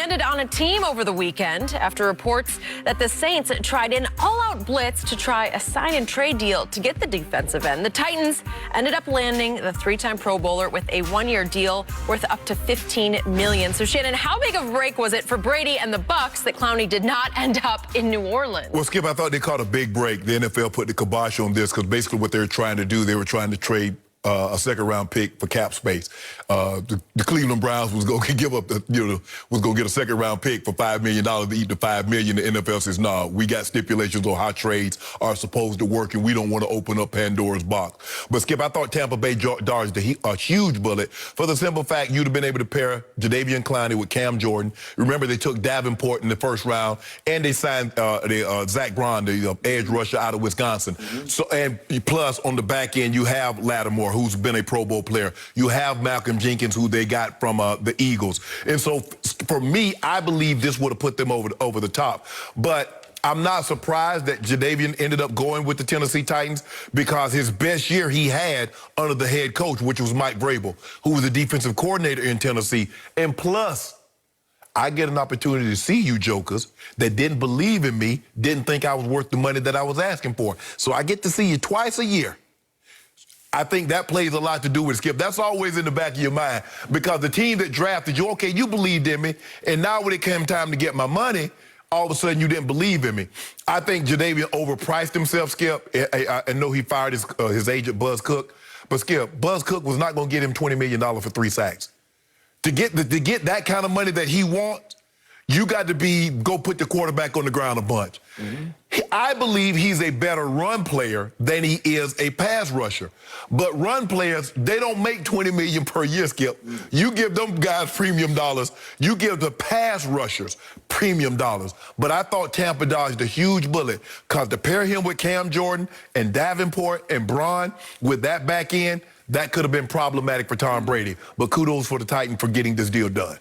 landed on a team over the weekend after reports that the Saints tried an all-out blitz to try a sign-and-trade deal to get the defensive end. The Titans ended up landing the three-time Pro Bowler with a one-year deal worth up to $15 million. So, Shannon, how big of a break was it for Brady and the Bucs that Clowney did not end up in New Orleans? Well, Skip, I thought they caught a big break. The NFL put the kibosh on this because basically what they were trying to do, they were trying to trade a second-round pick for cap space. The Cleveland Browns was going to give up was going to get a second-round pick for $5 million to eat the $5 million. The NFL says, no, we got stipulations on how trades are supposed to work, and we don't want to open up Pandora's box. But, Skip, I thought Tampa Bay dodged a huge bullet for the simple fact you'd have been able to pair Jadeveon Clowney with Cam Jordan. Remember, they took Davenport in the first round, and they signed Zach Braun, the edge rusher out of Wisconsin. So, and plus, on the back end, you have Lattimore, who's been a Pro Bowl player. You have Malcolm Jenkins, who they got from the Eagles. And so, for me, I believe this would have put them over the top. But I'm not surprised that Jadeveon ended up going with the Tennessee Titans because his best year he had under the head coach, which was Mike Vrabel, who was the defensive coordinator in Tennessee. And plus, I get an opportunity to see you jokers that didn't believe in me, didn't think I was worth the money that I was asking for. So I get to see you twice a year. I think that plays a lot to do with it, Skip. That's always in the back of your mind because the team that drafted you, okay, you believed in me, and now when it came time to get my money, all of a sudden you didn't believe in me. I think Jadeveon overpriced himself, Skip. I know he fired his agent, Buzz Cook. But, Skip, Buzz Cook was not going to get him $20 million for 3 sacks. To get that kind of money that he wants, you got to go put the quarterback on the ground a bunch. I believe he's a better run player than he is a pass rusher. But run players, they don't make $20 million per year, Skip. You give them guys premium dollars. You give the pass rushers premium dollars. But I thought Tampa dodged a huge bullet because to pair him with Cam Jordan and Davenport and Braun with that back end, that could have been problematic for Tom Brady. But kudos for the Titans for getting this deal done.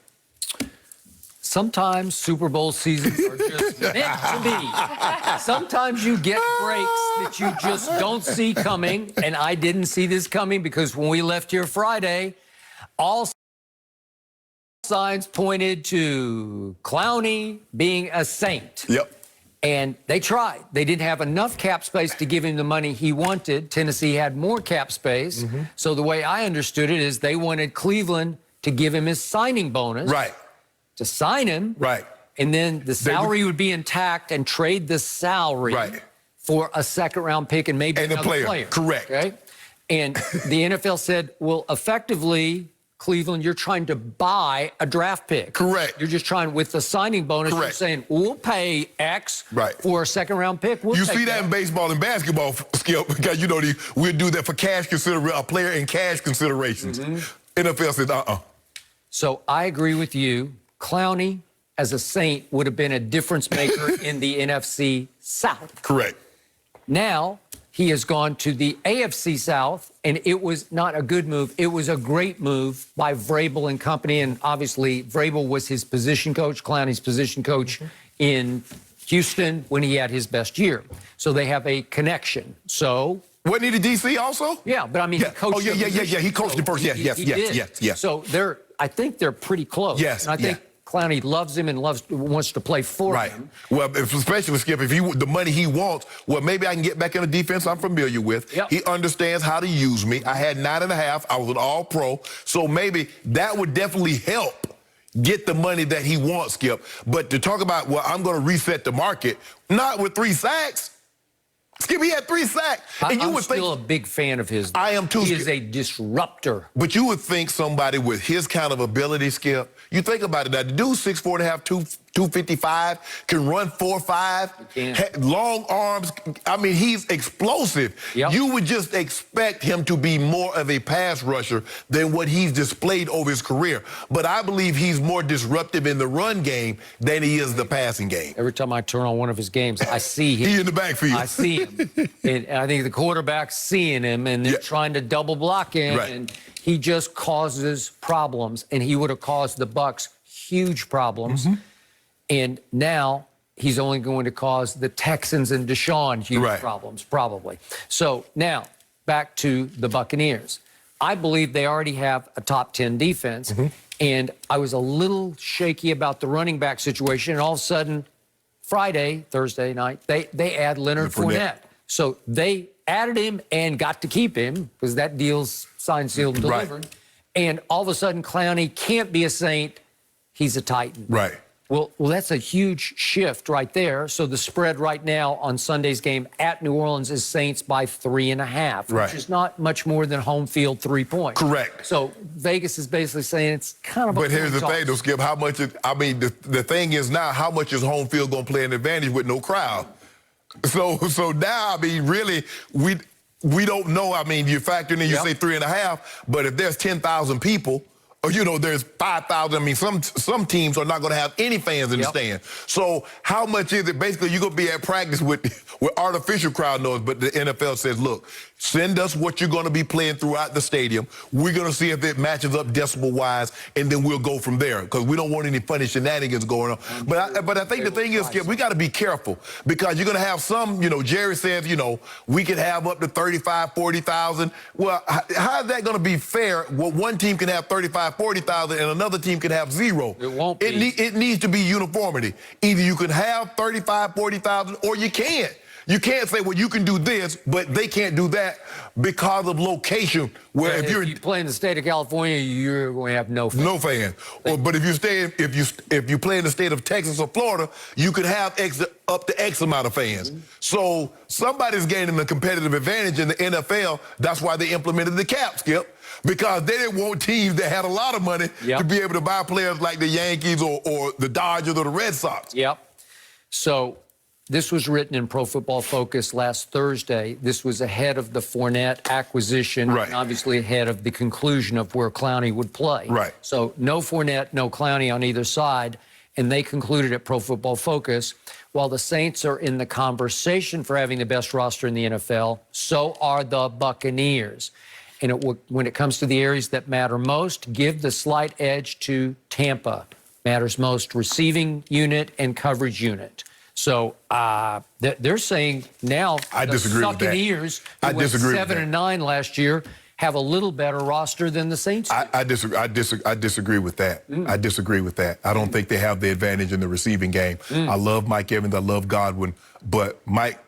Sometimes Super Bowl seasons are just meant to be. Sometimes you get breaks that you just don't see coming, and I didn't see this coming because when we left here Friday, all signs pointed to Clowney being a Saint. Yep. And they tried. They didn't have enough cap space to give him the money he wanted. Tennessee had more cap space. So the way I understood it is they wanted Cleveland to give him his signing bonus. Right. To sign him. Right. And then the salary would be intact and trade the salary for a second-round pick and maybe another player. Correct. Okay? And the NFL said, well, effectively, Cleveland, you're trying to buy a draft pick. Correct. You're just trying, with the signing bonus, you're saying, we'll pay X for a second-round pick. You see that in baseball and basketball, Skip, because, you know, we'll do that for cash a player in cash considerations. NFL says, So I agree with you. Clowney, as a Saint, would have been a difference maker in the NFC South. Correct. Now, he has gone to the AFC South, and it was not a good move. It was a great move by Vrabel and company, and obviously Vrabel was his position coach, Clowney's position coach in Houston when he had his best year. So they have a connection. So... Wasn't he the DC also? Yeah, but I mean, he coached he coached him first. Yes. So I think they're pretty close. Yes, and I think Clowney loves him and wants to play for him. Well, especially, Skip, if the money he wants, well, maybe I can get back in a defense I'm familiar with. He understands how to use me. I had 9.5. I was an all-pro. So maybe that would definitely help get the money that he wants, Skip. But to talk about, well, I'm going to reset the market, not with 3 sacks. Skip, he had 3 sacks. And I'm still a big fan of his. I am too. He is a disruptor. But you would think somebody with his kind of ability, Skip, you think about it, that the dude's 6'4.5", 255, can run 4.5, long arms. I mean, he's explosive. You would just expect him to be more of a pass rusher than what he's displayed over his career. But I believe he's more disruptive in the run game than he is the passing game. Every time I turn on one of his games, I see him. He in the backfield. I see him. And I think the quarterback's seeing him, and they're trying to double block him. And he just causes problems, and he would have caused the Bucs huge problems. And now he's only going to cause the Texans and Deshaun huge problems, probably. So now back to the Buccaneers. I believe they already have a top 10 defense. And I was a little shaky about the running back situation. And all of a sudden, Thursday night, they add Leonard Fournette. So they added him and got to keep him because that deal's signed, sealed, and delivered. Right. And all of a sudden, Clowney can't be a Saint. He's a Titan. Right. Well, that's a huge shift right there. So the spread right now on Sunday's game at New Orleans is Saints by 3.5, Right. which is not much more than home field 3 points. Correct. So Vegas is basically saying it's kind of a But here's the thing, though, Skip. How much? The thing is now, how much is home field going to play an advantage with no crowd? So now, really, we don't know. You factor in, you say 3.5, but if there's 10,000 people, or, there's 5,000. Some teams are not going to have any fans in the stand. So how much is it? Basically, you're going to be at practice with artificial crowd noise, but the NFL says, look, send us what you're going to be playing throughout the stadium. We're going to see if it matches up decibel-wise, and then we'll go from there because we don't want any funny shenanigans going on. But I think the thing is, Skip, we got to be careful because you're going to have some, Jerry says, we could have up to 35, 40,000. Well, how is that going to be fair? Well, one team can have 35, 40,000 and another team can have 0. It won't be. It needs to be uniformity. Either you can have 35, 40,000 or you can't. You can't say, well, you can do this, but they can't do that because of location. Where if you play in the state of California, you're going to have no fans. No fans. But if you play in the state of Texas or Florida, you could have up to X amount of fans. So somebody's gaining a competitive advantage in the NFL. That's why they implemented the cap, Skip. Because they didn't want teams that had a lot of money to be able to buy players like the Yankees or the Dodgers or the Red Sox. So this was written in Pro Football Focus last Thursday. This was ahead of the Fournette acquisition, and obviously ahead of the conclusion of where Clowney would play. So no Fournette, no Clowney on either side, and they concluded at Pro Football Focus, while the Saints are in the conversation for having the best roster in the NFL, so are the Buccaneers. And when it comes to the areas that matter most, give the slight edge to Tampa. Matters most receiving unit and coverage unit. So they're saying now I the disagree with that. Buccaneers, who went 7-9 last year, have a little better roster than the Saints do. I disagree with that. I disagree with that. I don't think they have the advantage in the receiving game. I love Mike Evans. I love Godwin. But Mike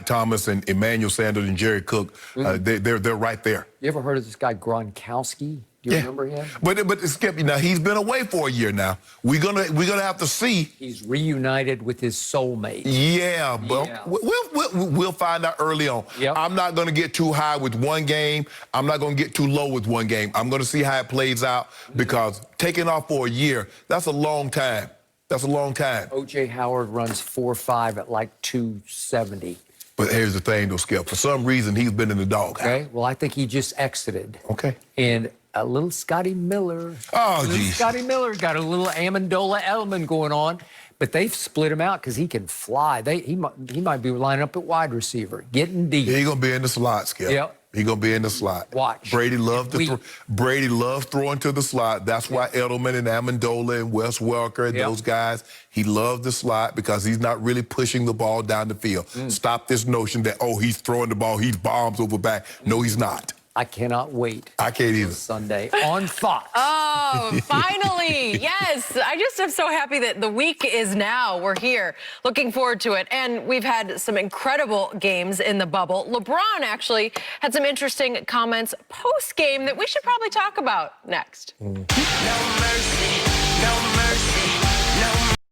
Thomas and Emmanuel Sanders and Jerry Cook, they're right there. You ever heard of this guy Gronkowski? Do you remember him? But Skip, now he's been away for a year now. We're gonna have to see. He's reunited with his soulmate. Yeah, but we'll find out early on. I'm not gonna get too high with one game. I'm not gonna get too low with one game. I'm gonna see how it plays out because taking off for a year, that's a long time. That's a long time. O.J. Howard runs 4.5 at like 270. But here's the thing, though, Skip. For some reason, he's been in the doghouse. Okay, well, I think he just exited. Okay. And a little Scotty Miller. Oh, geez. Scotty Miller got a little Amendola element going on, but they've split him out because he can fly. He might be lining up at wide receiver, getting deep. He's going to be in the slot, Skip. He's going to be in the slot. Watch. Brady loves throwing to the slot. That's why Edelman and Amendola and Wes Welker and those guys, he loves the slot because he's not really pushing the ball down the field. Stop this notion that, oh, he's throwing the ball, he's bombs over back. No, he's not. I cannot wait. I can't either. Sunday on Fox. Oh, finally. Yes. I just am so happy that the week is now. We're here. Looking forward to it. And we've had some incredible games in the bubble. LeBron actually had some interesting comments post-game that we should probably talk about next. No mercy, no mercy.